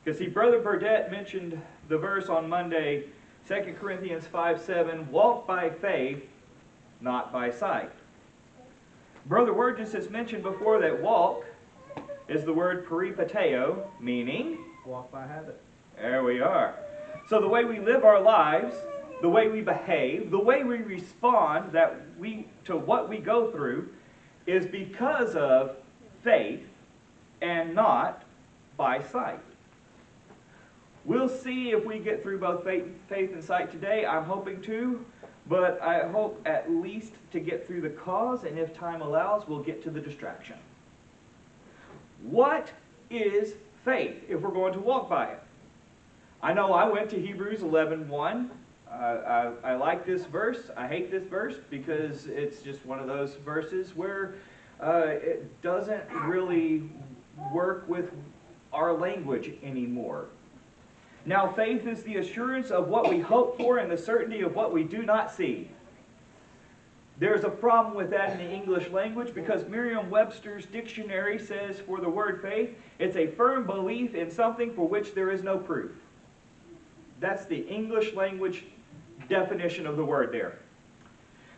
Because see, Brother Burdett mentioned the verse on Monday, 2 Corinthians 5:7, walk by faith, not by sight. Brother Wurgis has mentioned before that walk is the word peripateo, meaning walk by habit. There we are. So the way we live our lives, the way we behave, the way we respond to what we go through is because of faith and not by sight. We'll see if we get through both faith and sight today. I'm hoping to, but I hope at least to get through the cause, and if time allows, we'll get to the distraction. What is faith if we're going to walk by it? I know I went to Hebrews 11:1. I like this verse. I hate this verse because it's just one of those verses where it doesn't really work with our language anymore. Now, faith is the assurance of what we hope for and the certainty of what we do not see. There's a problem with that in the English language because Merriam-Webster's dictionary says for the word faith, it's a firm belief in something for which there is no proof. That's the English language definition of the word there.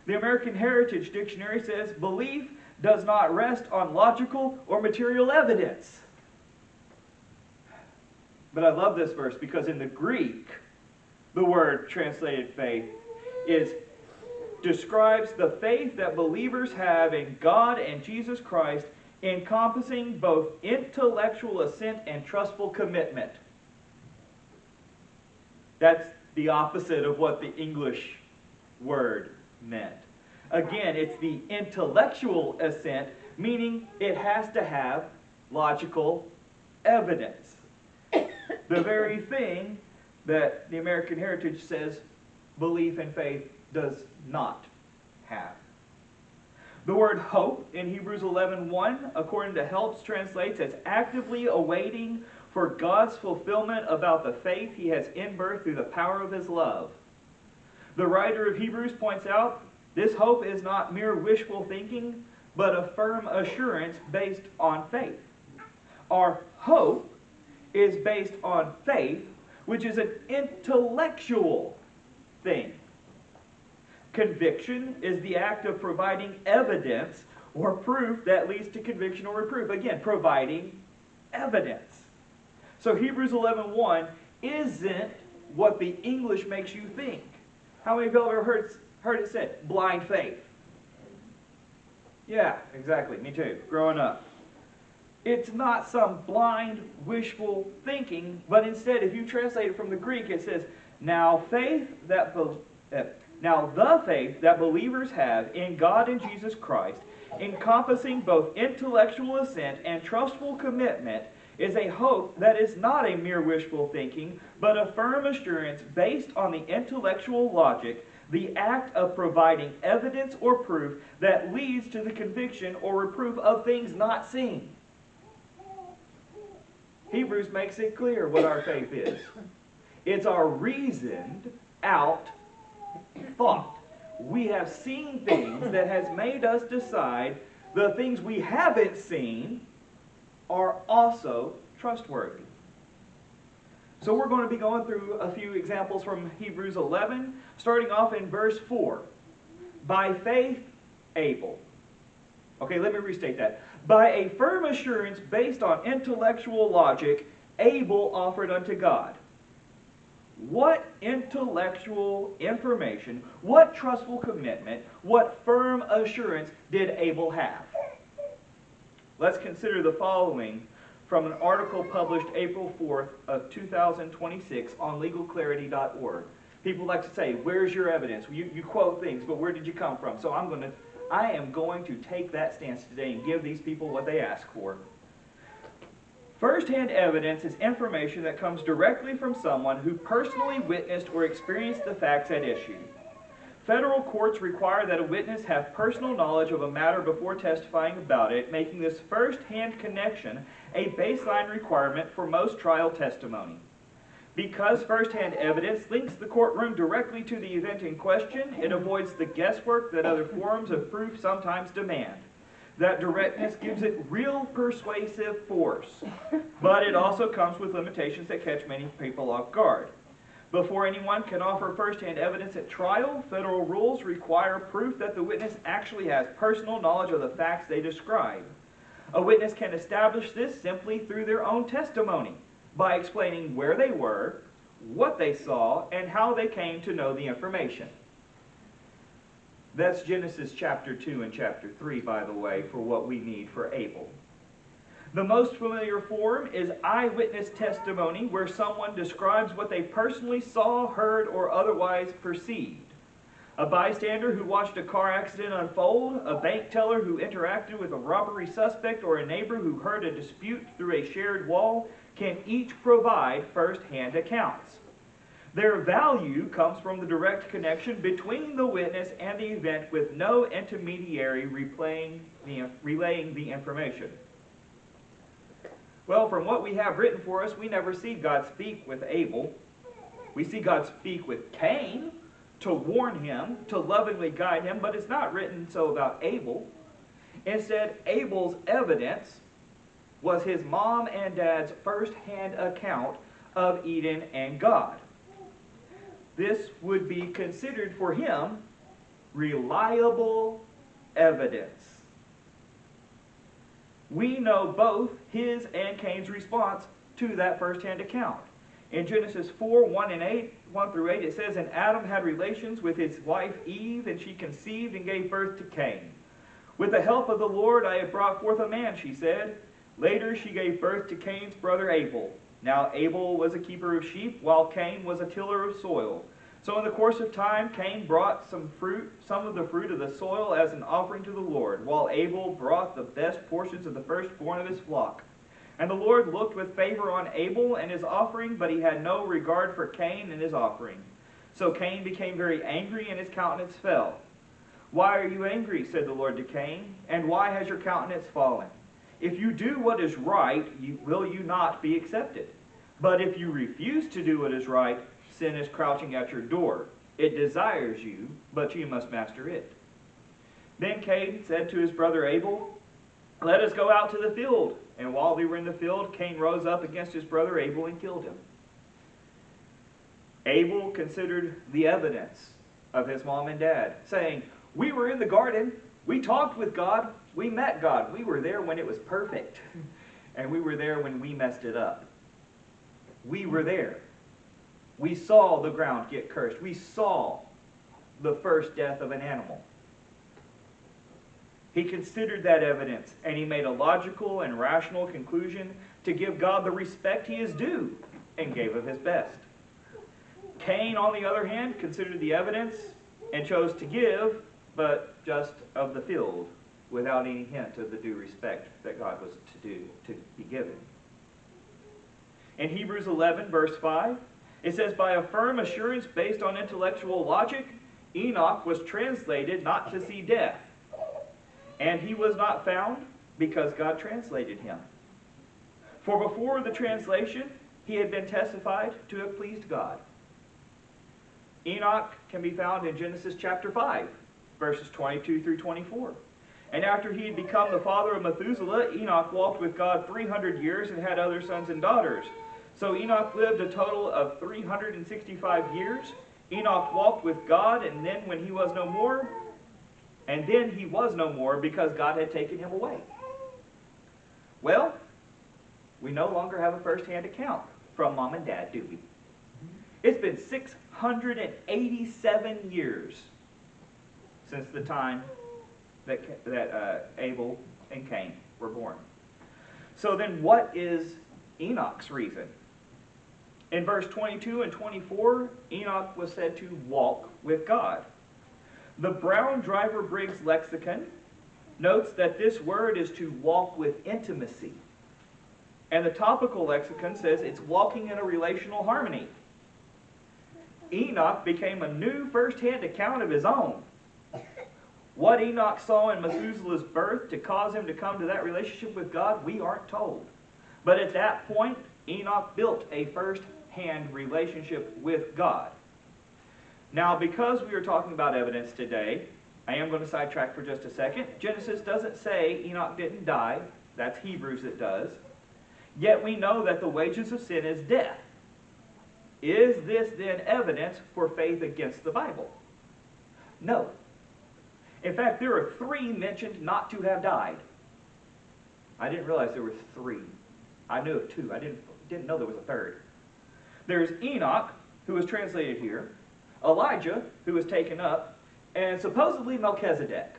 The American Heritage Dictionary says belief does not rest on logical or material evidence. But I love this verse because in the Greek, the word translated faith describes the faith that believers have in God and Jesus Christ, encompassing both intellectual assent and trustful commitment. That's the opposite of what the English word meant. Again, it's the intellectual assent, meaning it has to have logical evidence. The very thing that the American Heritage says belief and faith does not have. The word hope in Hebrews 11:1, according to Helps, translates as actively awaiting for God's fulfillment about the faith he has inbirthed through the power of his love. The writer of Hebrews points out this hope is not mere wishful thinking, but a firm assurance based on faith. Our hope is based on faith, which is an intellectual thing. Conviction is the act of providing evidence or proof that leads to conviction or reproof. Again, providing evidence. So Hebrews 11:1 isn't what the English makes you think. How many of you have ever heard it said, blind faith? Yeah, exactly. Me too. Growing up. It's not some blind, wishful thinking, but instead, if you translate it from the Greek, it says, now the faith that believers have in God and Jesus Christ, encompassing both intellectual assent and trustful commitment, is a hope that is not a mere wishful thinking, but a firm assurance based on the intellectual logic, the act of providing evidence or proof that leads to the conviction or reproof of things not seen. Hebrews makes it clear what our faith is. It's our reasoned out thought. We have seen things that has made us decide the things we haven't seen are also trustworthy. So we're going to be going through a few examples from Hebrews 11, starting off in verse 4. By faith, Abel. Okay, let me restate that. By a firm assurance based on intellectual logic, Abel offered unto God. What intellectual information, what trustful commitment, what firm assurance did Abel have? Let's consider the following from an article published April 4th of 2026 on legalclarity.org. People like to say, where's your evidence? You quote things, but where did you come from? So I am going to take that stance today and give these people what they ask for. First-hand evidence is information that comes directly from someone who personally witnessed or experienced the facts at issue. Federal courts require that a witness have personal knowledge of a matter before testifying about it, making this first-hand connection a baseline requirement for most trial testimony. Because first-hand evidence links the courtroom directly to the event in question, it avoids the guesswork that other forms of proof sometimes demand. That directness gives it real persuasive force, but it also comes with limitations that catch many people off guard. Before anyone can offer first-hand evidence at trial, federal rules require proof that the witness actually has personal knowledge of the facts they describe. A witness can establish this simply through their own testimony, by explaining where they were, what they saw, and how they came to know the information. That's Genesis chapter 2 and chapter 3, by the way, for what we need for Abel. The most familiar form is eyewitness testimony, where someone describes what they personally saw, heard, or otherwise perceived. A bystander who watched a car accident unfold, a bank teller who interacted with a robbery suspect, or a neighbor who heard a dispute through a shared wall can each provide first-hand accounts. Their value comes from the direct connection between the witness and the event, with no intermediary relaying the information. Well, from what we have written for us, we never see God speak with Abel. We see God speak with Cain to warn him, to lovingly guide him, but it's not written so about Abel. Instead, Abel's evidence was his mom and dad's first-hand account of Eden and God. This would be considered for him reliable evidence. We know both his and Cain's response to that first-hand account. In Genesis 4, 1 through 8, it says, "And Adam had relations with his wife Eve, and she conceived and gave birth to Cain. With the help of the Lord I have brought forth a man," she said. Later she gave birth to Cain's brother Abel. Now Abel was a keeper of sheep, while Cain was a tiller of soil. So in the course of time, Cain brought some of the fruit of the soil as an offering to the Lord, while Abel brought the best portions of the firstborn of his flock. And the Lord looked with favor on Abel and his offering, but he had no regard for Cain and his offering. So Cain became very angry, and his countenance fell. "Why are you angry?" said the Lord to Cain, "and why has your countenance fallen? If you do what is right, will you not be accepted? But if you refuse to do what is right, sin is crouching at your door. It desires you, but you must master it." Then Cain said to his brother Abel, "Let us go out to the field." And while they were in the field, Cain rose up against his brother Abel and killed him. Abel considered the evidence of his mom and dad, saying, "We were in the garden, we talked with God, we met God. We were there when it was perfect, and we were there when we messed it up. We were there. We saw the ground get cursed. We saw the first death of an animal." He considered that evidence, and he made a logical and rational conclusion to give God the respect he is due, and gave of his best. Cain, on the other hand, considered the evidence and chose to give, but just of the field, without any hint of the due respect that God was to be given. In Hebrews 11, verse 5, it says, "By a firm assurance based on intellectual logic, Enoch was translated not to see death. And he was not found because God translated him. For before the translation, he had been testified to have pleased God." Enoch can be found in Genesis chapter 5, verses 22 through 24. "And after he had become the father of Methuselah, Enoch walked with God 300 years and had other sons and daughters. So Enoch lived a total of 365 years. Enoch walked with God, and then he was no more because God had taken him away." Well, we no longer have a first-hand account from mom and dad, do we? It's been 687 years since the time that Abel and Cain were born. So then what is Enoch's reason? In verse 22 and 24, Enoch was said to walk with God. The Brown Driver Briggs lexicon notes that this word is to walk with intimacy. And the Topical lexicon says it's walking in a relational harmony. Enoch became a new first-hand account of his own. What Enoch saw in Methuselah's birth to cause him to come to that relationship with God, we aren't told. But at that point, Enoch built a first-hand relationship with God. Now, because we are talking about evidence today, I am going to sidetrack for just a second. Genesis doesn't say Enoch didn't die. That's Hebrews that does. Yet we know that the wages of sin is death. Is this then evidence for faith against the Bible? No. In fact, there are 3 mentioned not to have died. I didn't realize there were 3. I knew of 2. I didn't know there was a third. There's Enoch, who is translated here, Elijah, who was taken up, and supposedly Melchizedek.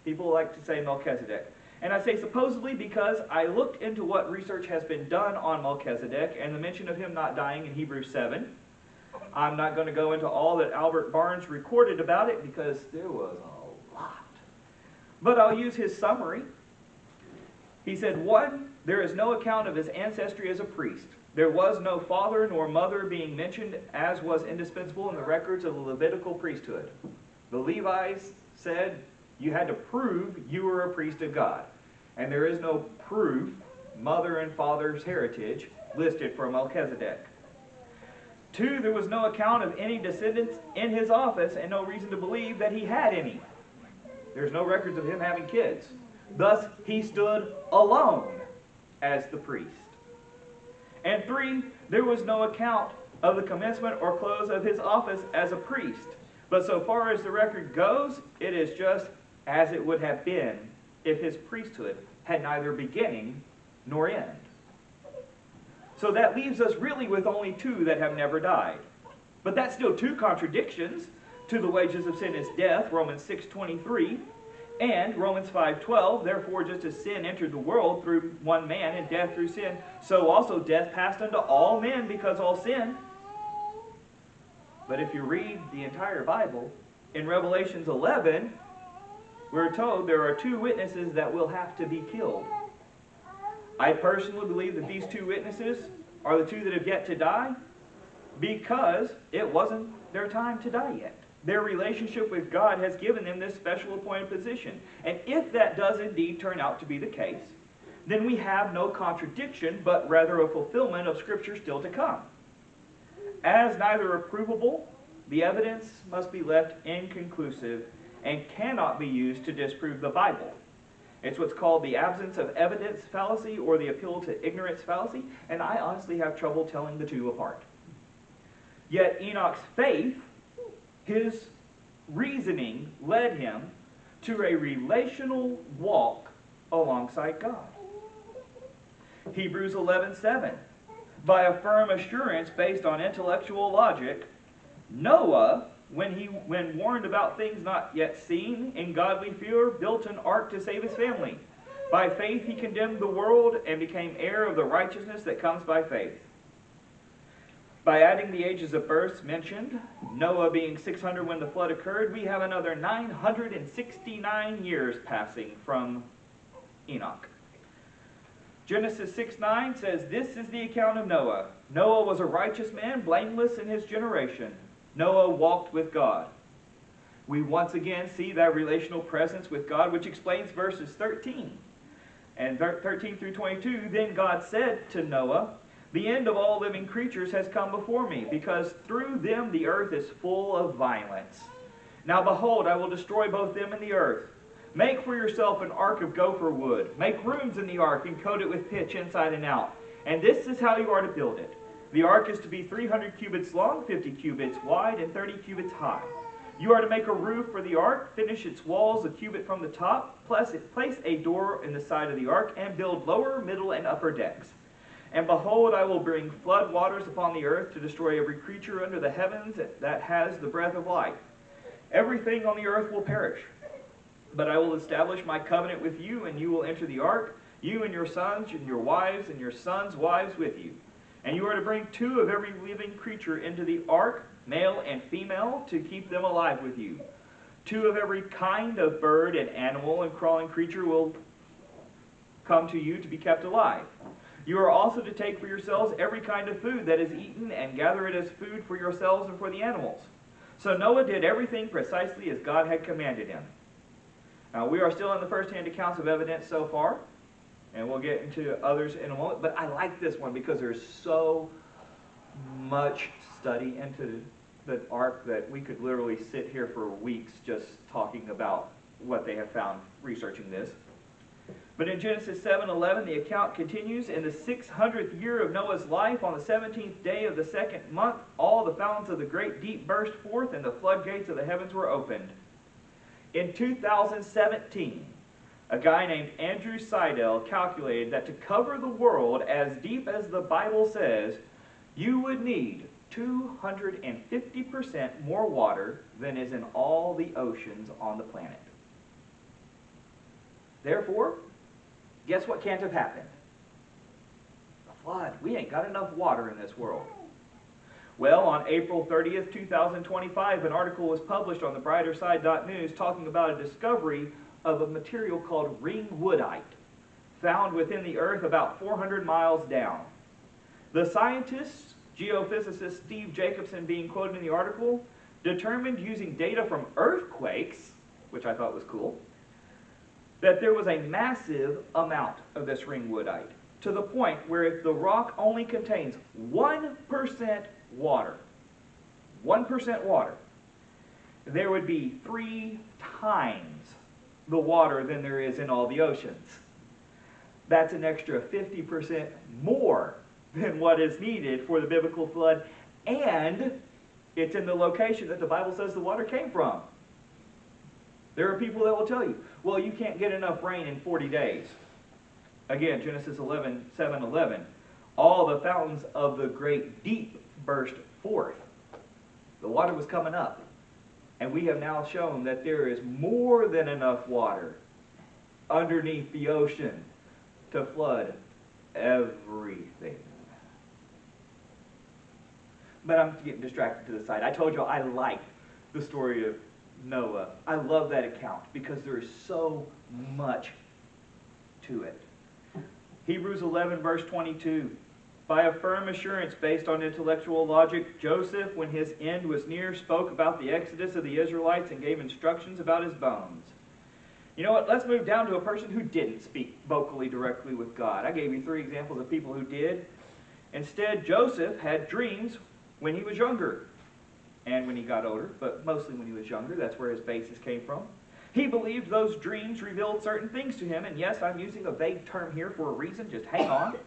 People like to say Melchizedek. And I say supposedly because I looked into what research has been done on Melchizedek and the mention of him not dying in Hebrews 7. I'm not going to go into all that Albert Barnes recorded about it because there was a lot. But I'll use his summary. He said, 1, there is no account of his ancestry as a priest. There was no father nor mother being mentioned as was indispensable in the records of the Levitical priesthood. The Levites said you had to prove you were a priest of God. And there is no proof, mother and father's heritage, listed for Melchizedek. 2, there was no account of any descendants in his office and no reason to believe that he had any. There's no records of him having kids. Thus, he stood alone as the priest. And 3, there was no account of the commencement or close of his office as a priest. But so far as the record goes, it is just as it would have been if his priesthood had neither beginning nor end. So that leaves us really with only 2 that have never died. But that's still 2 contradictions to the wages of sin is death, Romans 6:23, and Romans 5:12, therefore just as sin entered the world through one man and death through sin, so also death passed unto all men because all sin. But if you read the entire Bible, in Revelations 11, we're told there are 2 witnesses that will have to be killed. I personally believe that these 2 witnesses are the 2 that have yet to die because it wasn't their time to die yet. Their relationship with God has given them this special appointed position. And if that does indeed turn out to be the case, then we have no contradiction, but rather a fulfillment of Scripture still to come. As neither are provable, the evidence must be left inconclusive and cannot be used to disprove the Bible. It's what's called the absence of evidence fallacy or the appeal to ignorance fallacy, and I honestly have trouble telling the 2 apart. Yet Enoch's faith, his reasoning, led him to a relational walk alongside God. Hebrews 11:7, by a firm assurance based on intellectual logic, Noah, when warned about things not yet seen, in godly fear, built an ark to save his family. By faith he condemned the world and became heir of the righteousness that comes by faith. By adding the ages of births mentioned, Noah being 600 when the flood occurred, we have another 969 years passing from Enoch. Genesis 6:9 says, this is the account of Noah. Noah was a righteous man, blameless in his generation. Noah walked with God. We once again see that relational presence with God, which explains verses 13. And 13 through 22, then God said to Noah, the end of all living creatures has come before me, because through them the earth is full of violence. Now behold, I will destroy both them and the earth. Make for yourself an ark of gopher wood. Make rooms in the ark and coat it with pitch inside and out. And this is how you are to build it. The ark is to be 300 cubits long, 50 cubits wide, and 30 cubits high. You are to make a roof for the ark, finish its walls a cubit from the top, place a door in the side of the ark, and build lower, middle, and upper decks. And behold, I will bring flood waters upon the earth to destroy every creature under the heavens that has the breath of life. Everything on the earth will perish. But I will establish my covenant with you, and you will enter the ark, you and your sons and your wives and your sons' wives with you. And you are to bring 2 of every living creature into the ark, male and female, to keep them alive with you. 2 of every kind of bird and animal and crawling creature will come to you to be kept alive. You are also to take for yourselves every kind of food that is eaten, and gather it as food for yourselves and for the animals. So Noah did everything precisely as God had commanded him. Now, we are still in the first-hand accounts of evidence so far, and we'll get into others in a moment, but I like this one because there's so much study into the ark that we could literally sit here for weeks just talking about what they have found researching this. But in Genesis 7:11, the account continues, in the 600th year of Noah's life, on the 17th day of the second month, all the fountains of the great deep burst forth, and the floodgates of the heavens were opened. In 2017, a guy named Andrew Seidel calculated that to cover the world as deep as the Bible says, you would need 250% more water than is in all the oceans on the planet. Therefore, guess what can't have happened? A flood. We ain't got enough water in this world. Well, on April 30th, 2025, an article was published on thebrighterside.news talking about a discovery of a material called ringwoodite, found within the earth about 400 miles down. The scientists, geophysicist Steve Jacobson being quoted in the article, determined using data from earthquakes, which I thought was cool, that there was a massive amount of this ringwoodite, to the point where if the rock only contains 1% water, 1% water, there would be 3 times the water than there is in all the oceans. That's an extra 50% more than what is needed for the biblical flood, and it's in the location that the Bible says the water came from. There are people that will tell you, well, you can't get enough rain in 40 days. Again, Genesis 7:11, all the fountains of the great deep burst forth. The water was coming up. And we have now shown that there is more than enough water underneath the ocean to flood everything. But I'm getting distracted to the side. I told you I like the story of Noah. I love that account because there is so much to it. Hebrews 11 verse 22. By a firm assurance based on intellectual logic, Joseph, when his end was near, spoke about the exodus of the Israelites and gave instructions about his bones. You know what? Let's move down to a person who didn't speak vocally directly with God. I gave you 3 examples of people who did. Instead, Joseph had dreams when he was younger and when he got older, but mostly when he was younger. That's where his basis came from. He believed those dreams revealed certain things to him, and yes, I'm using a vague term here for a reason. Just hang on.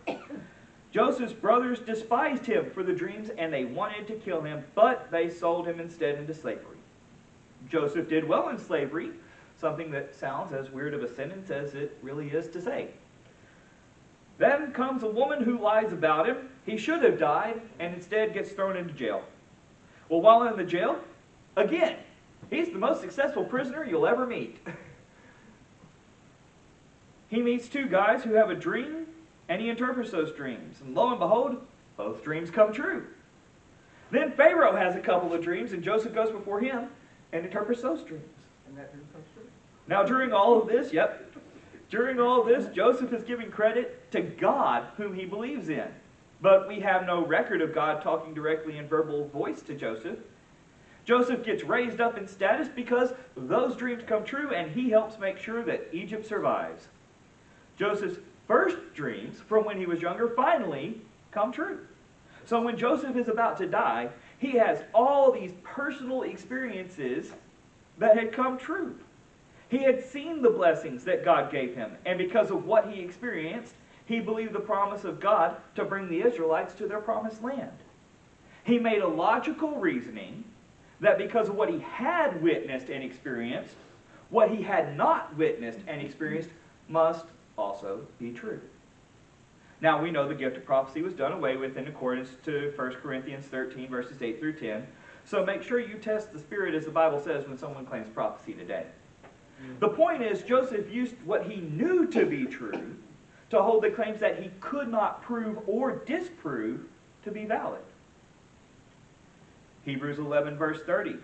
Joseph's brothers despised him for the dreams, and they wanted to kill him, but they sold him instead into slavery. Joseph did well in slavery, something that sounds as weird of a sentence as it really is to say. Then comes a woman who lies about him. He should have died, and instead gets thrown into jail. Well, while in the jail, again, he's the most successful prisoner you'll ever meet. He meets 2 guys who have a dream, and he interprets those dreams. And lo and behold, both dreams come true. Then Pharaoh has a couple of dreams, and Joseph goes before him and interprets those dreams. And that dream comes true. Now during all of this, Joseph is giving credit to God, whom he believes in. But we have no record of God talking directly in verbal voice to Joseph. Joseph gets raised up in status because those dreams come true, and he helps make sure that Egypt survives. Joseph's first dreams from when he was younger finally come true. So when Joseph is about to die, he has all these personal experiences that had come true. He had seen the blessings that God gave him, and because of what he experienced, he believed the promise of God to bring the Israelites to their promised land. He made a logical reasoning that because of what he had witnessed and experienced, what he had not witnessed and experienced must also be true. Now we know the gift of prophecy was done away with in accordance to 1 Corinthians 13 verses 8 through 10. So make sure you test the spirit, as the Bible says, when someone claims prophecy today. The point is, Joseph used what he knew to be true to hold the claims that he could not prove or disprove to be valid. Hebrews 11 verse 30.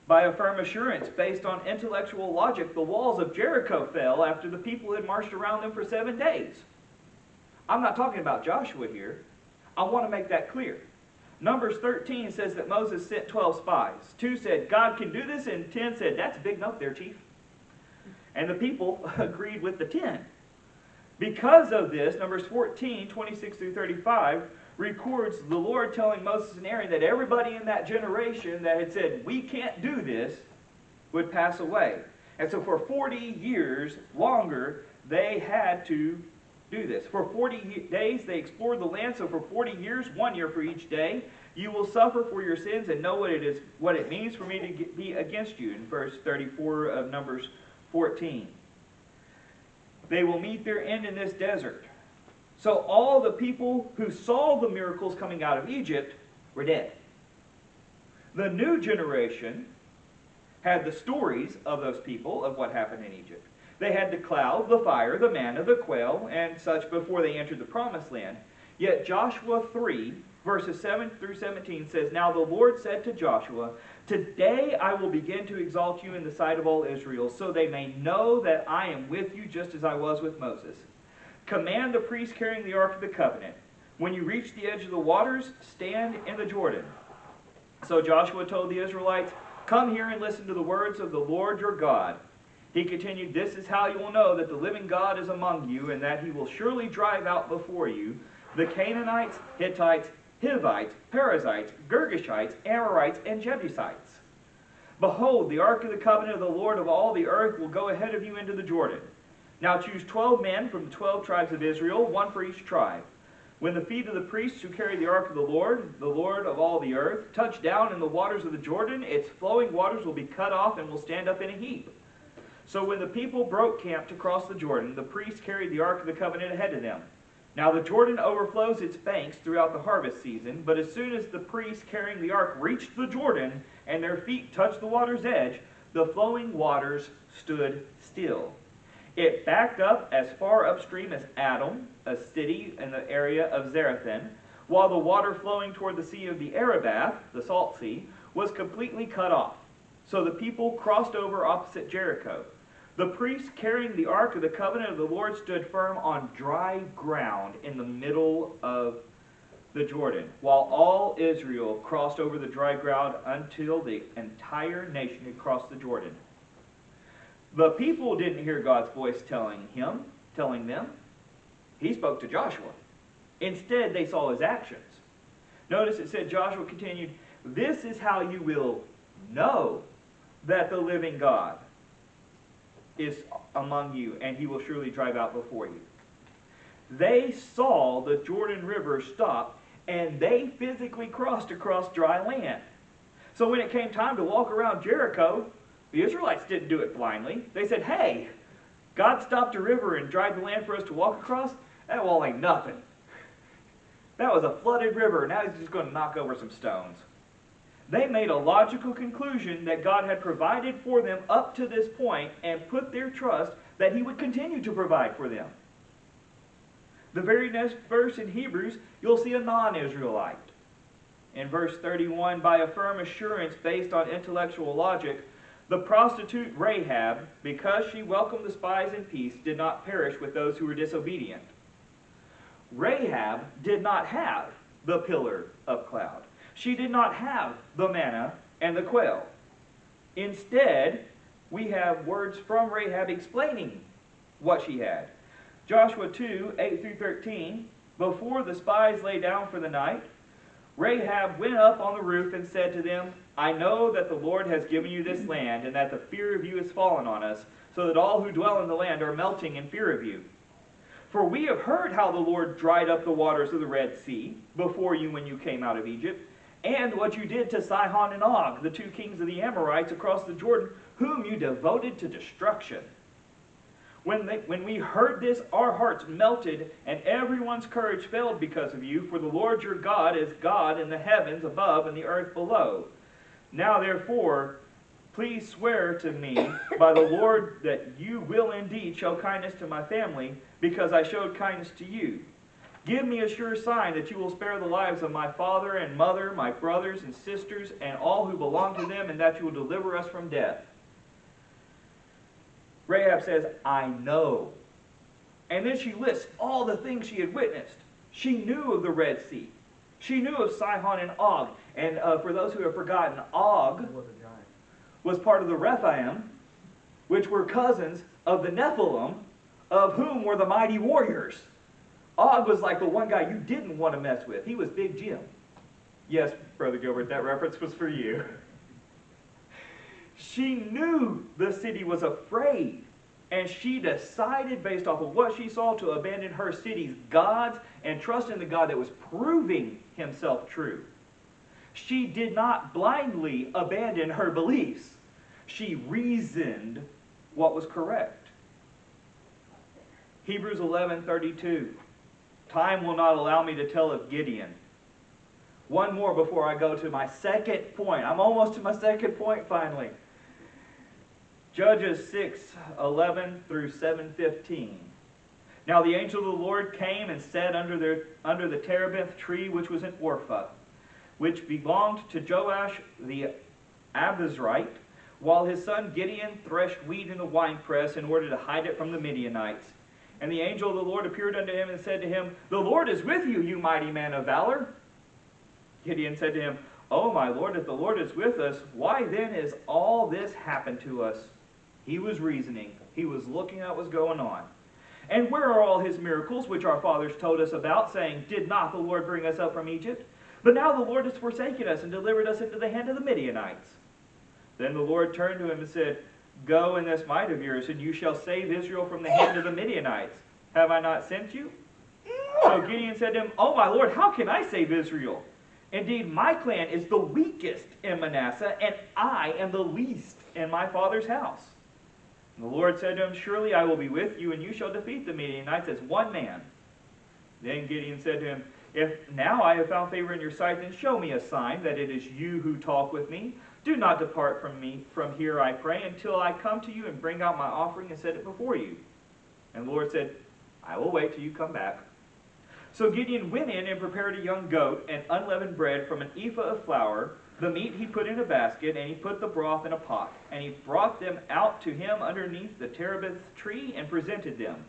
By a firm assurance based on intellectual logic, the walls of Jericho fell after the people had marched around them for 7 days. I'm not talking about Joshua here. I want to make that clear. Numbers 13 says that Moses sent 12 spies. 2 said, God can do this, and 10 said, that's big enough there, chief. And the people agreed with the 10. Because of this, Numbers 14, 26 through 35, records the Lord telling Moses and Aaron that everybody in that generation that had said, we can't do this, would pass away. And so for 40 years longer, they had to do this. For 40 days, they explored the land. So for 40 years, 1 year for each day, you will suffer for your sins and know what it means for me to be against you, in verse 34 of Numbers 14. They will meet their end in this desert. So all the people who saw the miracles coming out of Egypt were dead. The new generation had the stories of those people, of what happened in Egypt. They had the cloud, the fire, the manna, the quail, and such before they entered the promised land. Yet Joshua 3, verses 7 through 17 says, Now the Lord said to Joshua, Today I will begin to exalt you in the sight of all Israel, so they may know that I am with you just as I was with Moses. Command the priests carrying the Ark of the Covenant. When you reach the edge of the waters, stand in the Jordan. So Joshua told the Israelites, Come here and listen to the words of the Lord your God. He continued, This is how you will know that the living God is among you, and that he will surely drive out before you the Canaanites, Hittites, Hivites, Perizzites, Girgashites, Amorites, and Jebusites. Behold, the Ark of the Covenant of the Lord of all the earth will go ahead of you into the Jordan. Now choose 12 men from the 12 tribes of Israel, one for each tribe. When the feet of the priests who carry the ark of the Lord of all the earth, touch down in the waters of the Jordan, its flowing waters will be cut off and will stand up in a heap. So when the people broke camp to cross the Jordan, the priests carried the ark of the covenant ahead of them. Now the Jordan overflows its banks throughout the harvest season, but as soon as the priests carrying the ark reached the Jordan and their feet touched the water's edge, the flowing waters stood still. It backed up as far upstream as Adam, a city in the area of Zarethan, while the water flowing toward the sea of the Arabath, the Salt Sea, was completely cut off. So the people crossed over opposite Jericho. The priests carrying the Ark of the Covenant of the Lord stood firm on dry ground in the middle of the Jordan, while all Israel crossed over the dry ground until the entire nation had crossed the Jordan. The people didn't hear God's voice telling them. He spoke to Joshua. Instead, they saw his actions. Notice it said, Joshua continued, This is how you will know that the living God is among you, and he will surely drive out before you. They saw the Jordan River stop, and they physically crossed across dry land. So when it came time to walk around Jericho, the Israelites didn't do it blindly. They said, Hey, God stopped a river and dried the land for us to walk across? That wall ain't nothing. That was a flooded river. Now he's just going to knock over some stones. They made a logical conclusion that God had provided for them up to this point and put their trust that he would continue to provide for them. The very next verse in Hebrews, you'll see a non-Israelite. In verse 31, by a firm assurance based on intellectual logic, the prostitute Rahab, because she welcomed the spies in peace, did not perish with those who were disobedient. Rahab did not have the pillar of cloud. She did not have the manna and the quail. Instead, we have words from Rahab explaining what she had. Joshua 2, 8 through 13, before the spies lay down for the night, Rahab went up on the roof and said to them, I know that the Lord has given you this land, and that the fear of you has fallen on us, so that all who dwell in the land are melting in fear of you. For we have heard how the Lord dried up the waters of the Red Sea before you when you came out of Egypt, and what you did to Sihon and Og, the two kings of the Amorites across the Jordan, whom you devoted to destruction. When we heard this, our hearts melted, and everyone's courage failed because of you, for the Lord your God is God in the heavens above and the earth below. Now therefore, please swear to me by the Lord that you will indeed show kindness to my family, because I showed kindness to you. Give me a sure sign that you will spare the lives of my father and mother, my brothers and sisters, and all who belong to them, and that you will deliver us from death. Rahab says, I know. And then she lists all the things she had witnessed. She knew of the Red Sea. She knew of Sihon and Og. And for those who have forgotten, Og was part of the Rephaim, which were cousins of the Nephilim, of whom were the mighty warriors. Og was like the one guy you didn't want to mess with. He was Big Jim. Yes, Brother Gilbert, that reference was for you. She knew the city was afraid, and she decided, based off of what she saw, to abandon her city's gods and trust in the God that was proving himself true. She did not blindly abandon her beliefs. She reasoned what was correct. Hebrews 11:32. Time will not allow me to tell of Gideon. One more before I go to my second point. I'm almost to my second point finally. Judges 6:11 through 7:15. Now the angel of the Lord came and sat under the terebinth tree which was in Orpha, which belonged to Joash the Abiezrite, while his son Gideon threshed wheat in the winepress in order to hide it from the Midianites. And the angel of the Lord appeared unto him and said to him, The Lord is with you, you mighty man of valor. Gideon said to him, O my Lord, if the Lord is with us, why then is all this happened to us? He was reasoning. He was looking at what was going on. And where are all his miracles, which our fathers told us about, saying, Did not the Lord bring us up from Egypt? But now the Lord has forsaken us and delivered us into the hand of the Midianites. Then the Lord turned to him and said, Go in this might of yours, and you shall save Israel from the hand of the Midianites. Have I not sent you? So Gideon said to him, Oh my Lord, how can I save Israel? Indeed, my clan is the weakest in Manasseh, and I am the least in my father's house. And the Lord said to him, Surely I will be with you, and you shall defeat the Midianites as one man. Then Gideon said to him, If now I have found favor in your sight, then show me a sign that it is you who talk with me. Do not depart from me from here, I pray, until I come to you and bring out my offering and set it before you. And the Lord said, I will wait till you come back. So Gideon went in and prepared a young goat and unleavened bread from an ephah of flour. The meat he put in a basket, and he put the broth in a pot. And he brought them out to him underneath the terebinth tree and presented them.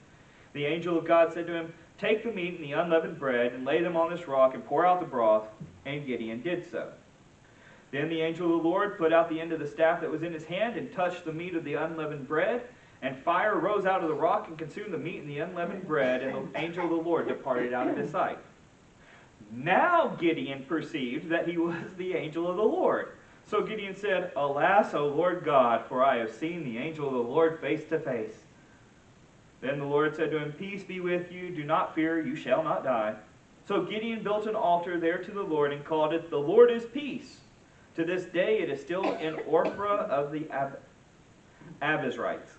The angel of God said to him, Take the meat and the unleavened bread and lay them on this rock and pour out the broth. And Gideon did so. Then the angel of the Lord put out the end of the staff that was in his hand and touched the meat of the unleavened bread. And fire rose out of the rock and consumed the meat and the unleavened bread, and the angel of the Lord departed out of his sight. Now Gideon perceived that he was the angel of the Lord. So Gideon said, Alas, O Lord God, for I have seen the angel of the Lord face to face. Then the Lord said to him, Peace be with you, do not fear, you shall not die. So Gideon built an altar there to the Lord and called it, The Lord is Peace. To this day it is still in Orpha of the Abiezrites.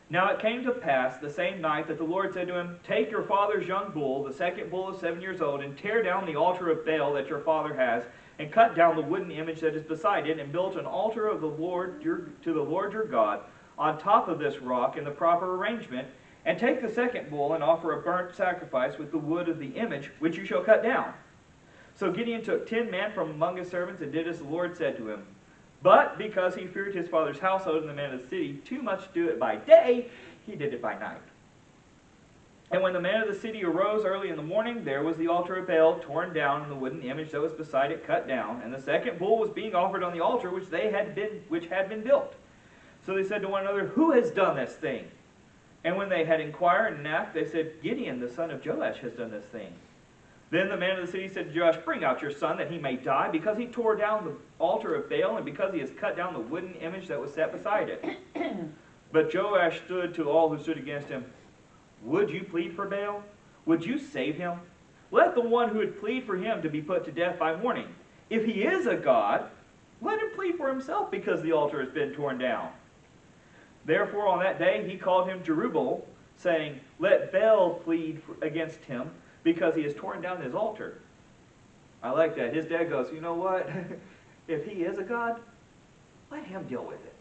Now it came to pass the same night that the Lord said to him, Take your father's young bull, the second bull of 7 years old, and tear down the altar of Baal that your father has, and cut down the wooden image that is beside it, and build an altar of the Lord to the Lord your God on top of this rock in the proper arrangement, and take the second bull and offer a burnt sacrifice with the wood of the image, which you shall cut down. So Gideon took 10 men from among his servants and did as the Lord said to him. But because he feared his father's household and the men of the city too much to do it by day, he did it by night. And when the men of the city arose early in the morning, there was the altar of Baal torn down, and the wooden image that was beside it cut down, and the second bull was being offered on the altar which had been built. So they said to one another, Who has done this thing? And when they had inquired and asked, they said, Gideon, the son of Joash, has done this thing. Then the man of the city said to Joash, Bring out your son that he may die, because he tore down the altar of Baal, and because he has cut down the wooden image that was set beside it. But Joash stood to all who stood against him. Would you plead for Baal? Would you save him? Let the one who would plead for him to be put to death by morning. If he is a god, let him plead for himself, because the altar has been torn down. Therefore on that day he called him Jerubbaal, saying, Let Baal plead against him, because he has torn down his altar. I like that. His dad goes, You know what? If he is a god, let him deal with it.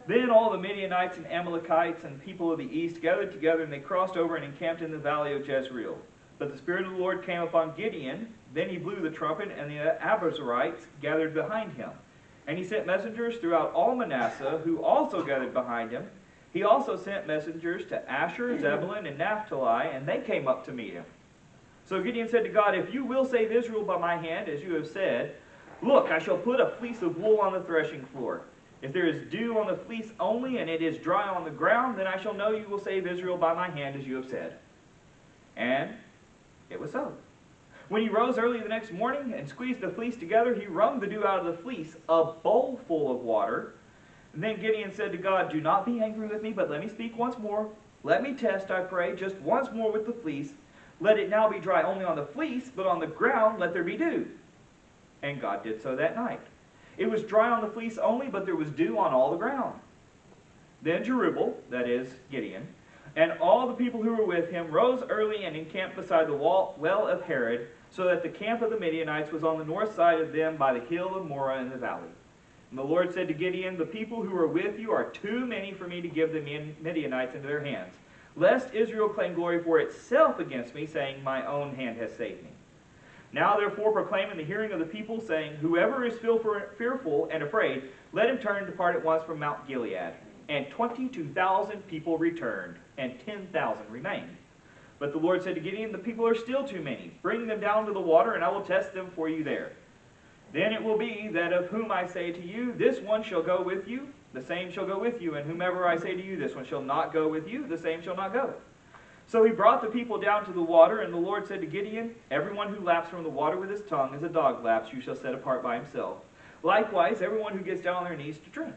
Then all the Midianites and Amalekites and people of the east gathered together, and they crossed over and encamped in the valley of Jezreel. But the Spirit of the Lord came upon Gideon. Then he blew the trumpet, and the Abiezrites gathered behind him. And he sent messengers throughout all Manasseh, who also gathered behind him. He also sent messengers to Asher, Zebulun, and Naphtali, and they came up to meet him. So Gideon said to God, If you will save Israel by my hand, as you have said, look, I shall put a fleece of wool on the threshing floor. If there is dew on the fleece only, and it is dry on the ground, then I shall know you will save Israel by my hand, as you have said. And it was so. When he rose early the next morning and squeezed the fleece together, he wrung the dew out of the fleece, a bowl full of water. And then Gideon said to God, "Do not be angry with me, but let me speak once more. Let me test, I pray, just once more with the fleece. Let it now be dry only on the fleece, but on the ground let there be dew." And God did so that night. It was dry on the fleece only, but there was dew on all the ground. Then Jerubbaal, that is Gideon, and all the people who were with him rose early and encamped beside the well of Harod, so that the camp of the Midianites was on the north side of them by the hill of Moreh in the valley. And the Lord said to Gideon, "The people who are with you are too many for me to give the Midianites into their hands, lest Israel claim glory for itself against me, saying, 'My own hand has saved me.' Now therefore proclaim in the hearing of the people, saying, 'Whoever is fearful and afraid, let him turn and depart at once from Mount Gilead.' And 22,000 people returned, and 10,000 remained. But the Lord said to Gideon, 'The people are still too many. Bring them down to the water, and I will test them for you there. Then it will be that of whom I say to you, this one shall go with you, the same shall go with you. And whomever I say to you, this one shall not go with you, the same shall not go.' So he brought the people down to the water, and the Lord said to Gideon, 'Everyone who laps from the water with his tongue as a dog laps, you shall set apart by himself. Likewise, everyone who gets down on their knees to drink.'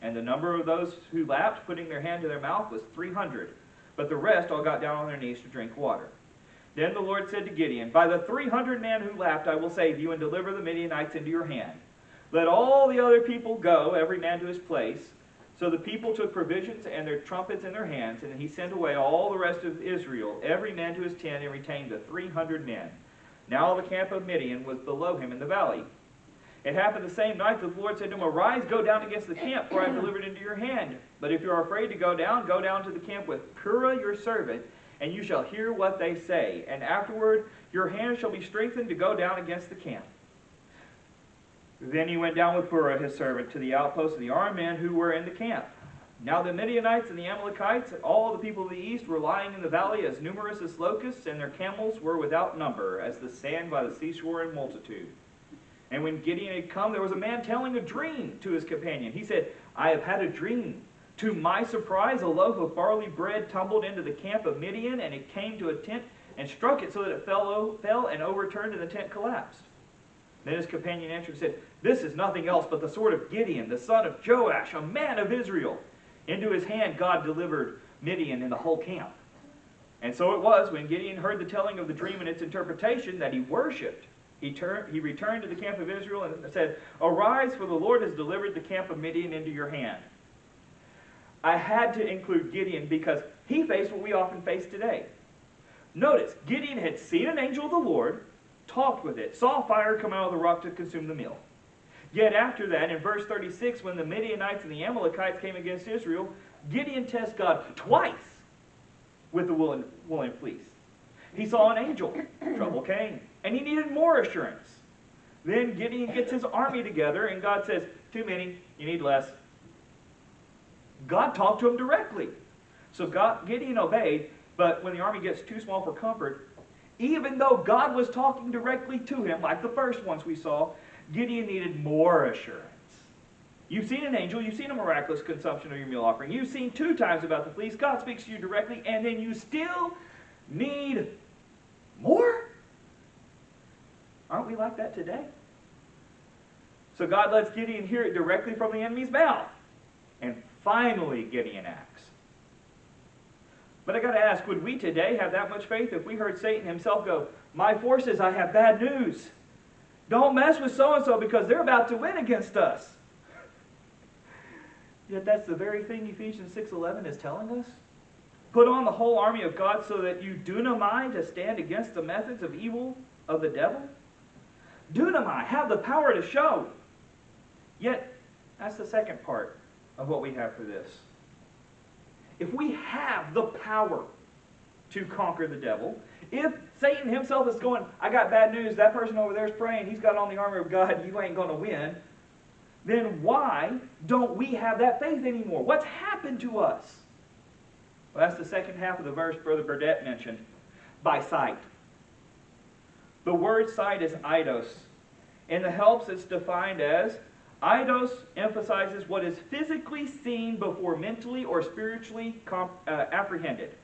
And the number of those who lapped, putting their hand to their mouth, was 300. But the rest all got down on their knees to drink water. Then the Lord said to Gideon, 'By the 300 men who lapped I will save you, and deliver the Midianites into your hand. Let all the other people go, every man to his place.' So the people took provisions and their trumpets in their hands, and he sent away all the rest of Israel, every man to his tent, and retained the 300 men. Now the camp of Midian was below him in the valley. It happened the same night that the Lord said to him, 'Arise, go down against the camp, for I have delivered it into your hand. But if you are afraid to go down to the camp with Purah your servant, and you shall hear what they say. And afterward your hand shall be strengthened to go down against the camp.' Then he went down with Purah his servant to the outposts of the armed men who were in the camp. Now the Midianites and the Amalekites and all the people of the east were lying in the valley as numerous as locusts, and their camels were without number, as the sand by the seashore in multitude. And when Gideon had come, there was a man telling a dream to his companion. He said, 'I have had a dream. To my surprise, a loaf of barley bread tumbled into the camp of Midian, and it came to a tent and struck it so that it fell and overturned, and the tent collapsed.' Then his companion answered and said, 'This is nothing else but the sword of Gideon, the son of Joash, a man of Israel. Into his hand God delivered Midian and the whole camp.' And so it was, when Gideon heard the telling of the dream and its interpretation, that he worshipped. He returned to the camp of Israel and said, 'Arise, for the Lord has delivered the camp of Midian into your hand.'" I had to include Gideon because he faced what we often face today. Notice, Gideon had seen an angel of the Lord, talked with it, saw fire come out of the rock to consume the meal. Yet after that, in verse 36, when the Midianites and the Amalekites came against Israel, Gideon tests God twice with the woolen fleece. He saw an angel, trouble came, and he needed more assurance. Then Gideon gets his army together, and God says, "Too many, you need less." God talked to him directly. So Gideon obeyed, but when the army gets too small for comfort, even though God was talking directly to him, like the first ones we saw, Gideon needed more assurance. You've seen an angel, you've seen a miraculous consumption of your meal offering, you've seen 2 times about the fleece, God speaks to you directly, and then you still need more? Aren't we like that today? So God lets Gideon hear it directly from the enemy's mouth. And finally Gideon acts. But I got to ask, would we today have that much faith if we heard Satan himself go, "My forces, I have bad news. Don't mess with so-and-so because they're about to win against us." Yet that's the very thing Ephesians 6:11 is telling us. Put on the whole army of God so that you dunamai to stand against the methods of evil of the devil. Dunamai, have the power to show. Yet, that's the second part of what we have for this. If we have the power to conquer the devil, if Satan himself is going, "I got bad news, that person over there is praying, he's got on the armor of God, you ain't going to win," then why don't we have that faith anymore? What's happened to us? Well, that's the second half of the verse Brother Burdett mentioned, by sight. The word sight is eidos. In the helps, it's defined as, eidos emphasizes what is physically seen before mentally or spiritually apprehended.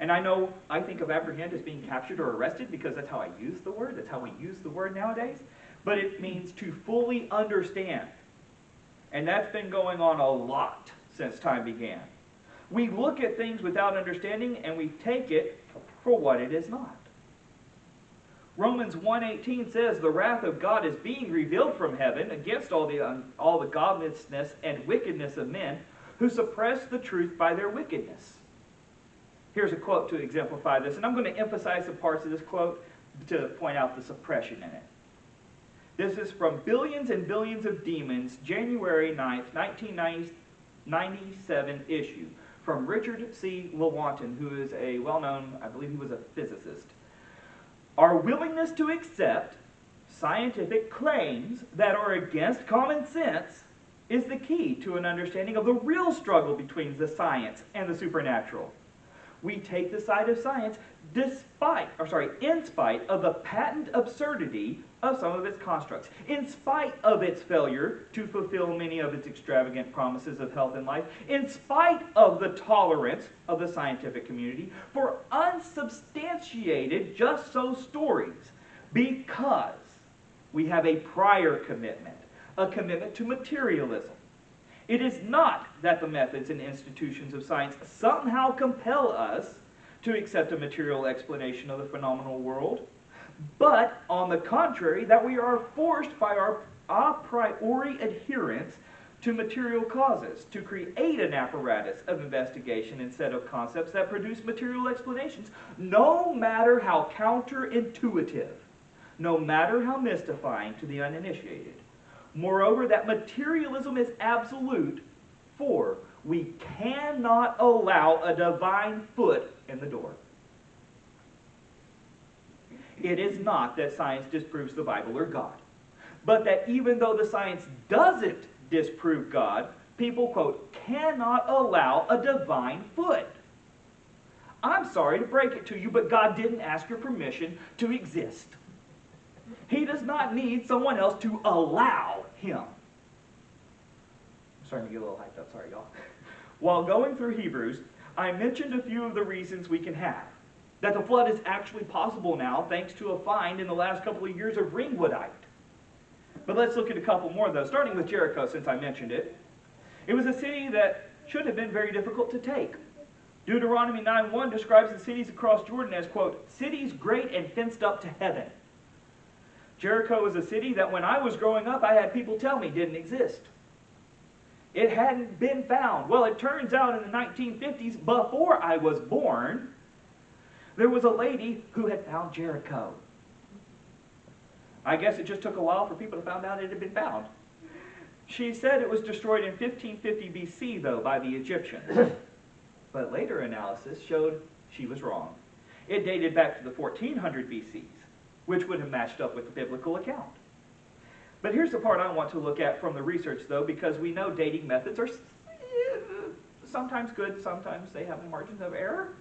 And I think of apprehend as being captured or arrested because that's how I use the word. That's how we use the word nowadays. But it means to fully understand. And that's been going on a lot since time began. We look at things without understanding and we take it for what it is not. Romans 1:18 says, the wrath of God is being revealed from heaven against all the godlessness and wickedness of men who suppress the truth by their wickedness. Here's a quote to exemplify this, and I'm going to emphasize some parts of this quote to point out the suppression in it. This is from Billions and Billions of Demons, January 9th, 1997 issue, from Richard C. Lewontin, who is a well-known, I believe he was a physicist. Our willingness to accept scientific claims that are against common sense is the key to an understanding of the real struggle between the science and the supernatural. We take the side of science in spite of the patent absurdity of some of its constructs, in spite of its failure to fulfill many of its extravagant promises of health and life, in spite of the tolerance of the scientific community for unsubstantiated just so stories, because we have a prior commitment, a commitment to materialism. It is not that the methods and institutions of science somehow compel us to accept a material explanation of the phenomenal world, but on the contrary, that we are forced by our a priori adherence to material causes to create an apparatus of investigation and set of concepts that produce material explanations, no matter how counterintuitive, no matter how mystifying to the uninitiated. Moreover, that materialism is absolute, for we cannot allow a divine foot in the door. It is not that science disproves the Bible or God, but that even though the science doesn't disprove God, people, quote, cannot allow a divine foot. I'm sorry to break it to you, but God didn't ask your permission to exist. He does not need someone else to allow him. I'm starting to get a little hyped up, sorry y'all. While going through Hebrews, I mentioned a few of the reasons we can have that the flood is actually possible now thanks to a find in the last couple of years of ringwoodite. But let's look at a couple more though, starting with Jericho since I mentioned it. It was a city that should have been very difficult to take. Deuteronomy 9:1 describes the cities across Jordan as, quote, cities great and fenced up to heaven. Jericho was a city that when I was growing up, I had people tell me didn't exist. It hadn't been found. Well, it turns out in the 1950s, before I was born, there was a lady who had found Jericho. I guess it just took a while for people to find out it had been found. She said it was destroyed in 1550 BC, though, by the Egyptians. But later analysis showed she was wrong. It dated back to the 1400 BCs, which would have matched up with the biblical account. But here's the part I want to look at from the research, though, because we know dating methods are sometimes good, sometimes they have margins of error.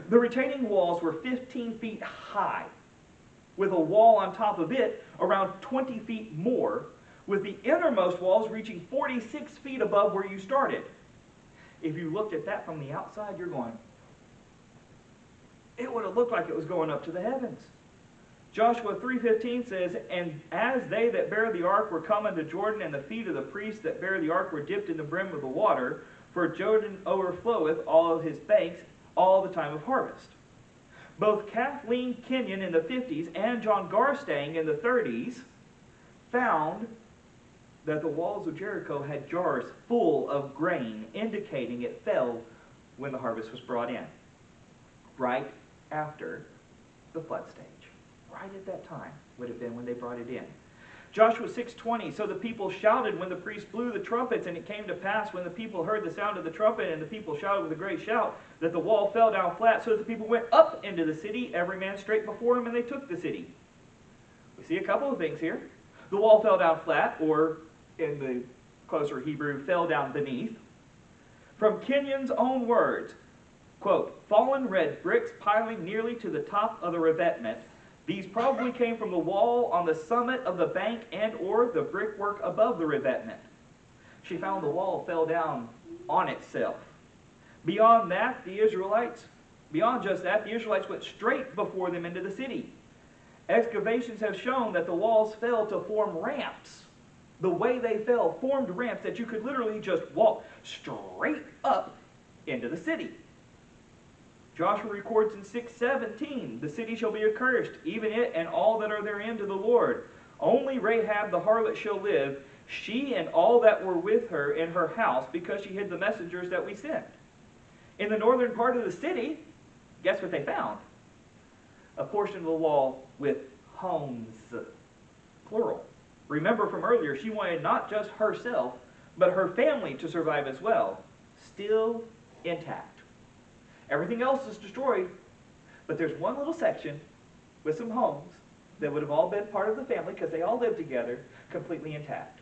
The retaining walls were 15 feet high, with a wall on top of it around 20 feet more, with the innermost walls reaching 46 feet above where you started. If you looked at that from the outside, you're going, it would have looked like it was going up to the heavens. Joshua 3:15 says, and as they that bear the ark were come unto Jordan, and the feet of the priests that bear the ark were dipped in the brim of the water, for Jordan overfloweth all of his banks all the time of harvest. Both Kathleen Kenyon in the 50s and John Garstang in the 30s found that the walls of Jericho had jars full of grain, indicating it fell when the harvest was brought in, right after the flood stage. Right at that time would have been when they brought it in. Joshua 6:20, so the people shouted when the priest blew the trumpets, and it came to pass when the people heard the sound of the trumpet, and the people shouted with a great shout, that the wall fell down flat, so that the people went up into the city, every man straight before him, and they took the city. We see a couple of things here. The wall fell down flat, or in the closer Hebrew, fell down beneath. From Kenyon's own words, quote, fallen red bricks piling nearly to the top of the revetment. These probably came from the wall on the summit of the bank and or the brickwork above the revetment. She found the wall fell down on itself. Beyond just that, the Israelites went straight before them into the city. Excavations have shown that the walls fell to form ramps. The way they fell formed ramps that you could literally just walk straight up into the city. Joshua records in 6:17, the city shall be accursed, even it and all that are therein to the Lord. Only Rahab the harlot shall live, she and all that were with her in her house, because she hid the messengers that we sent. In the northern part of the city, guess what they found? A portion of the wall with homes, plural. Remember from earlier, she wanted not just herself, but her family to survive as well. Still intact. Everything else is destroyed, but there's one little section with some homes that would have all been part of the family because they all lived together, completely intact.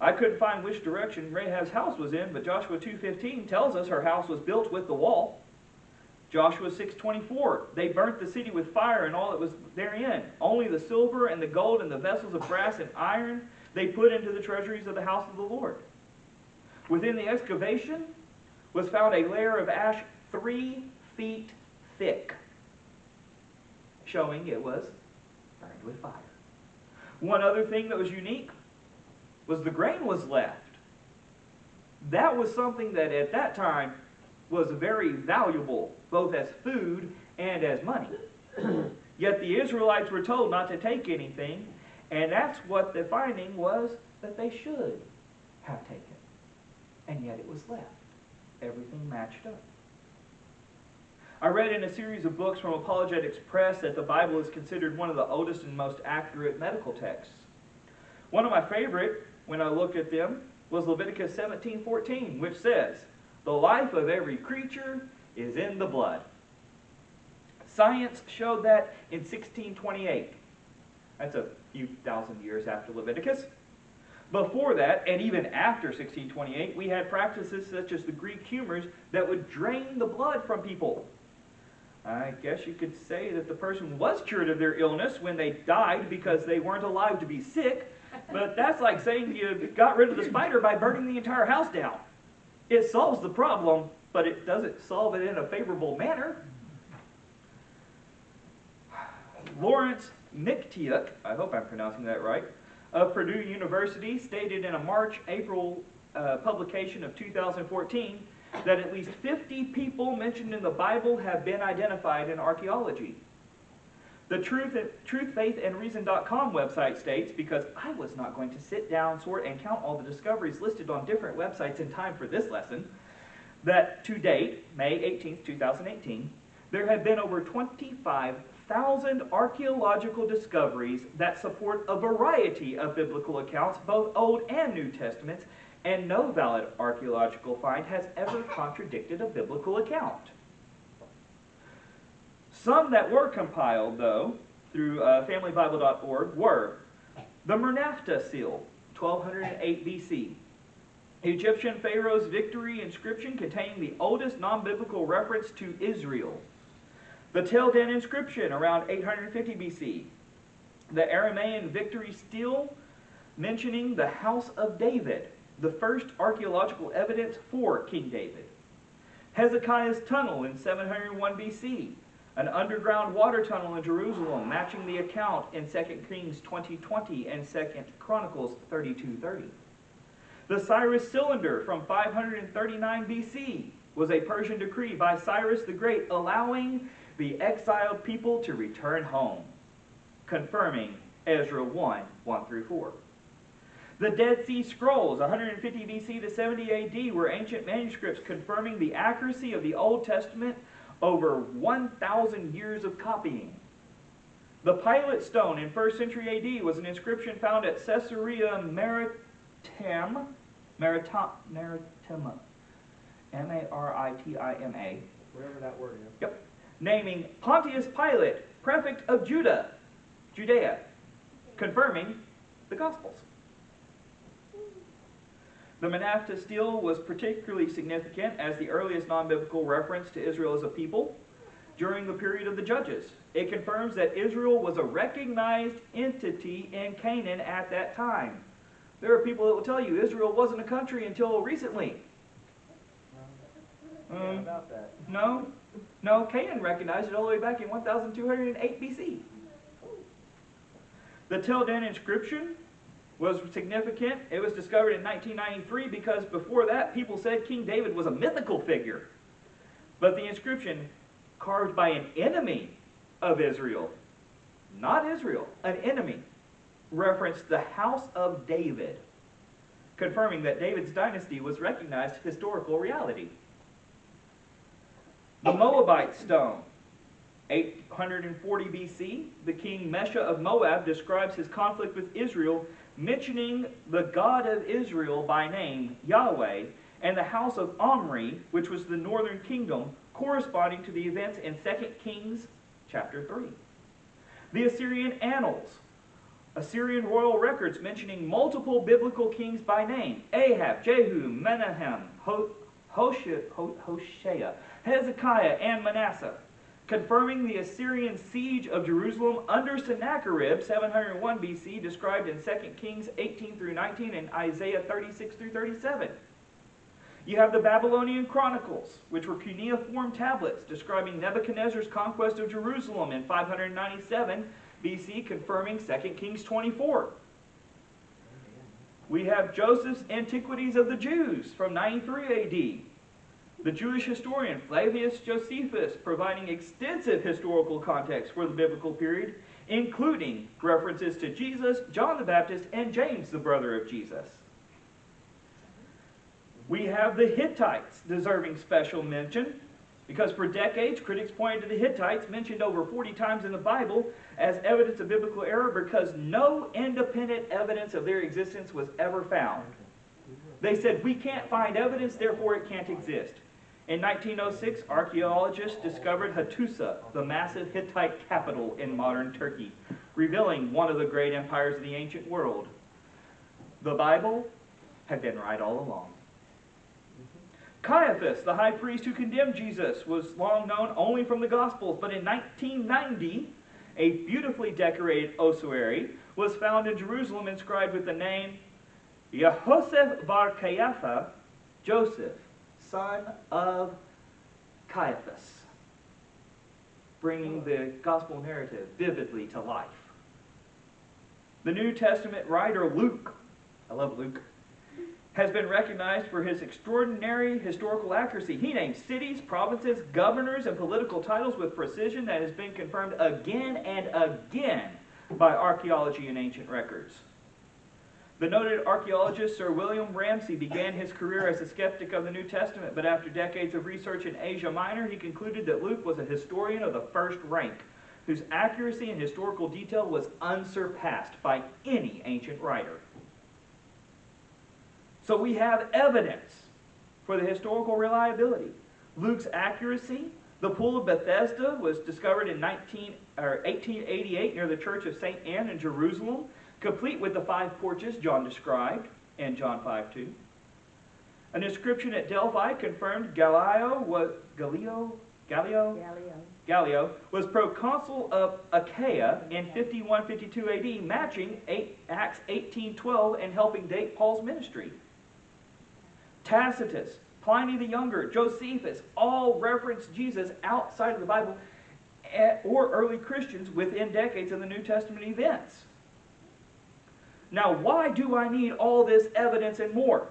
I couldn't find which direction Rahab's house was in, but Joshua 2:15 tells us her house was built with the wall. Joshua 6:24, they burnt the city with fire and all that was therein. Only the silver and the gold and the vessels of brass and iron they put into the treasuries of the house of the Lord. Within the excavation was found a layer of ash 3 feet thick, showing it was burned with fire. One other thing that was unique was the grain was left. That was something that at that time was very valuable, both as food and as money. Yet the Israelites were told not to take anything, and that's what the finding was that they should have taken. And yet it was left. Everything matched up. I read in a series of books from Apologetics Press that the Bible is considered one of the oldest and most accurate medical texts. One of my favorite, when I looked at them, was Leviticus 17:14, which says, "The life of every creature is in the blood." Science showed that in 1628. That's a few thousand years after Leviticus. Before that, and even after 1628, we had practices such as the Greek humors that would drain the blood from people. I guess you could say that the person was cured of their illness when they died because they weren't alive to be sick, but that's like saying you got rid of the spider by burning the entire house down. It solves the problem, but it doesn't solve it in a favorable manner. Lawrence Miktiuk, I hope I'm pronouncing that right, of Purdue University stated in a March-April publication of 2014 that at least 50 people mentioned in the Bible have been identified in archaeology. The Truth, Faith, and Reason.com website states, because I was not going to sit down, sort, and count all the discoveries listed on different websites in time for this lesson, that to date, May 18th, 2018, there have been over 25,000 archaeological discoveries that support a variety of biblical accounts, both Old and New Testaments, and no valid archaeological find has ever contradicted a biblical account. Some that were compiled, though, through FamilyBible.org were the Mernafta seal, 1208 BC. Egyptian Pharaoh's victory inscription containing the oldest non-biblical reference to Israel. The Tel Dan inscription around 850 BC. The Aramaean victory stele mentioning the house of David, the first archaeological evidence for King David. Hezekiah's tunnel in 701 BC. An underground water tunnel in Jerusalem matching the account in 2 Kings 20:20 and 2 Chronicles 32:30. The Cyrus cylinder from 539 BC was a Persian decree by Cyrus the Great allowing the exiled people to return home, confirming Ezra 1:1-4. The Dead Sea Scrolls, 150 BC to 70 AD, were ancient manuscripts confirming the accuracy of the Old Testament over 1,000 years of copying. The Pilate Stone in 1st century AD was an inscription found at Caesarea Maritima, M-A-R-I-T-I-M-A. Whatever that word is. Yep. Naming Pontius Pilate, prefect of Judea, confirming the Gospels. The Mernafta stele was particularly significant as the earliest non-biblical reference to Israel as a people during the period of the Judges. It confirms that Israel was a recognized entity in Canaan at that time. There are people that will tell you Israel wasn't a country until recently. About that. No, Canaan recognized it all the way back in 1208 BC. The Tel Dan inscription was significant. It was discovered in 1993 because before that people said King David was a mythical figure. But the inscription, carved by an enemy of Israel, not Israel, an enemy, referenced the house of David, confirming that David's dynasty was recognized historical reality. The Moabite stone, 840 BC, the king Mesha of Moab describes his conflict with Israel, mentioning the God of Israel by name, Yahweh, and the house of Omri, which was the northern kingdom, corresponding to the events in 2 Kings chapter 3. The Assyrian Annals, Assyrian royal records mentioning multiple biblical kings by name, Ahab, Jehu, Menahem, Hoshea, Hezekiah, and Manasseh, confirming the Assyrian siege of Jerusalem under Sennacherib, 701 BC, described in 2 Kings 18 through 19 and Isaiah 36 through 37. You have the Babylonian Chronicles, which were cuneiform tablets describing Nebuchadnezzar's conquest of Jerusalem in 597 BC, confirming 2 Kings 24. We have Joseph's Antiquities of the Jews from 93 AD. The Jewish historian Flavius Josephus providing extensive historical context for the biblical period, including references to Jesus, John the Baptist, and James, the brother of Jesus. We have the Hittites deserving special mention, because for decades critics pointed to the Hittites, mentioned over 40 times in the Bible, as evidence of biblical error because no independent evidence of their existence was ever found. They said, we can't find evidence, therefore it can't exist. In 1906, archaeologists discovered Hattusa, the massive Hittite capital in modern Turkey, revealing one of the great empires of the ancient world. The Bible had been right all along. Caiaphas, the high priest who condemned Jesus, was long known only from the Gospels, but in 1990, a beautifully decorated ossuary was found in Jerusalem inscribed with the name Yehoseph bar Caiapha, Joseph, son of Caiaphas, bringing the gospel narrative vividly to life. The New Testament writer Luke, I love Luke, has been recognized for his extraordinary historical accuracy. He names cities, provinces, governors, and political titles with precision that has been confirmed again and again by archaeology and ancient records. The noted archaeologist Sir William Ramsay began his career as a skeptic of the New Testament, but after decades of research in Asia Minor, he concluded that Luke was a historian of the first rank, whose accuracy and historical detail was unsurpassed by any ancient writer. So we have evidence for the historical reliability. Luke's accuracy. The Pool of Bethesda was discovered in 1888 near the Church of St. Anne in Jerusalem, complete with the 5 porches John described in John 5:2. An inscription at Delphi confirmed Gallio was proconsul of Achaia in 51-52 AD, matching Acts 18:12 and helping date Paul's ministry. Tacitus, Pliny the Younger, Josephus, all reference Jesus outside of the Bible or early Christians within decades of the New Testament events. Now, why do I need all this evidence and more?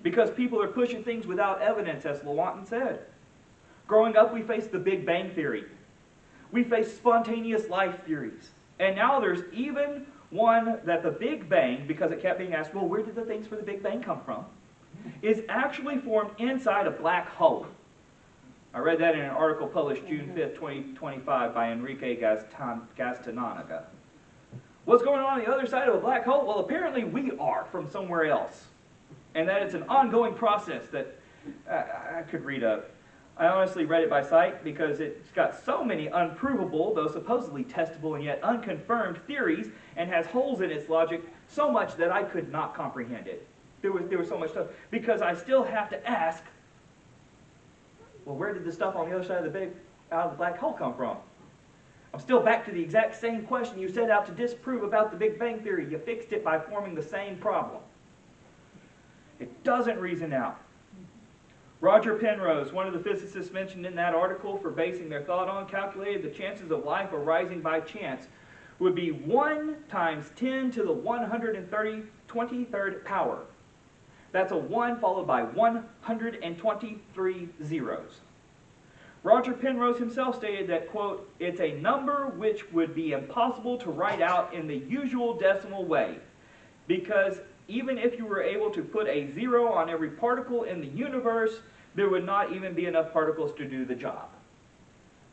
Because people are pushing things without evidence, as Lewontin said. Growing up, we faced the Big Bang Theory. We faced spontaneous life theories. And now there's even one that the Big Bang, because it kept being asked, well, where did the things for the Big Bang come from? Is actually formed inside a black hole. I read that in an article published June 5th, 2025 by Enrique Gastananaga. What's going on the other side of a black hole? Well, apparently we are from somewhere else. And that it's an ongoing process that I could read up. I honestly read it by sight because it's got so many unprovable, though supposedly testable and yet unconfirmed theories, and has holes in its logic so much that I could not comprehend it. There was so much stuff. Because I still have to ask, well, where did the stuff on the other side of the black hole come from? I'm still back to the exact same question you set out to disprove about the Big Bang Theory. You fixed it by forming the same problem. It doesn't reason out. Roger Penrose, one of the physicists mentioned in that article for basing their thought on, calculated the chances of life arising by chance would be 1 times 10 to the 123rd power. That's a 1 followed by 123 zeros. Roger Penrose himself stated that, quote, it's a number which would be impossible to write out in the usual decimal way, because even if you were able to put a 0 on every particle in the universe, there would not even be enough particles to do the job.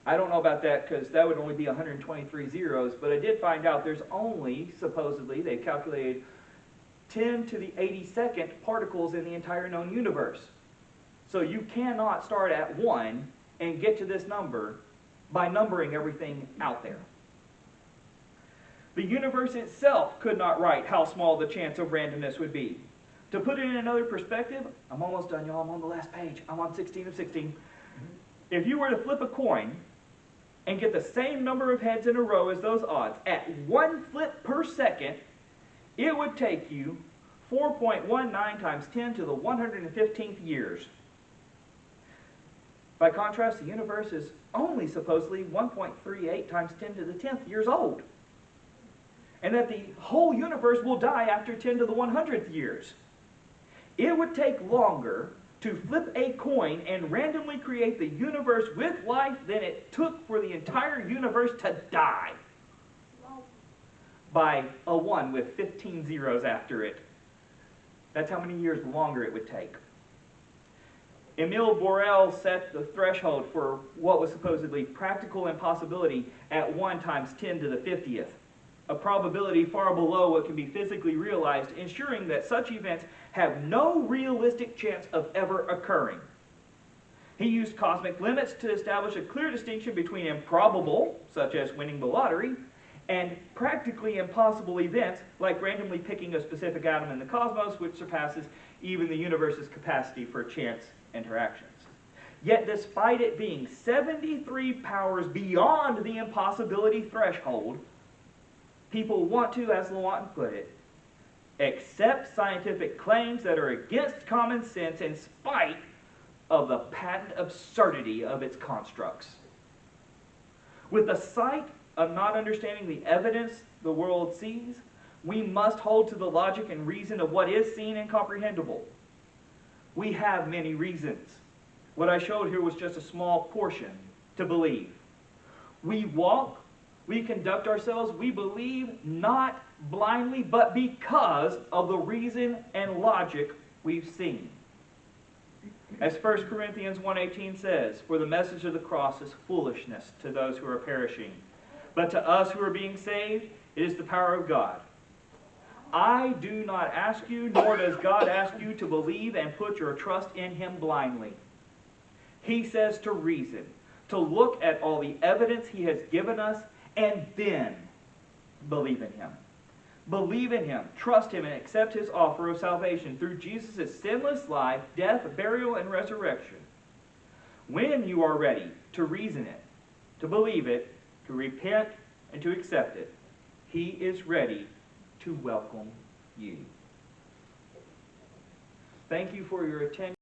I don't know about that because that would only be 123 zeros, but I did find out there's only, supposedly, they calculated 10 to the 82nd particles in the entire known universe. So you cannot start at 1 and get to this number by numbering everything out there. The universe itself could not write how small the chance of randomness would be. To put it in another perspective, I'm almost done, y'all. I'm on the last page. I'm on 16 of 16. If you were to flip a coin and get the same number of heads in a row as those odds at 1 flip per second, it would take you 4.19 times 10 to the 115th years. By contrast, the universe is only supposedly 1.38 times 10 to the 10th years old. And that the whole universe will die after 10 to the 100th years. It would take longer to flip a coin and randomly create the universe with life than it took for the entire universe to die. By a 1 with 15 zeros after it. That's how many years longer it would take. Emile Borel set the threshold for what was supposedly practical impossibility at 1 times 10 to the 50th, a probability far below what can be physically realized, ensuring that such events have no realistic chance of ever occurring. He used cosmic limits to establish a clear distinction between improbable, such as winning the lottery, and practically impossible events, like randomly picking a specific atom in the cosmos, which surpasses even the universe's capacity for chance interactions. Yet despite it being 73 powers beyond the impossibility threshold, people want to, as Lewontin put it, accept scientific claims that are against common sense in spite of the patent absurdity of its constructs. With the sight of not understanding the evidence the world sees, we must hold to the logic and reason of what is seen and comprehensible. We have many reasons. What I showed here was just a small portion to believe. We walk, we conduct ourselves, we believe not blindly, but because of the reason and logic we've seen. As 1 Corinthians 1:18 says, for the message of the cross is foolishness to those who are perishing, but to us who are being saved, it is the power of God. I do not ask you, nor does God ask you to believe and put your trust in Him blindly. He says to reason, to look at all the evidence He has given us, and then believe in Him. Believe in Him, trust Him, and accept His offer of salvation through Jesus' sinless life, death, burial, and resurrection. When you are ready to reason it, to believe it, to repent, and to accept it, He is ready to welcome you. Thank you for your attention.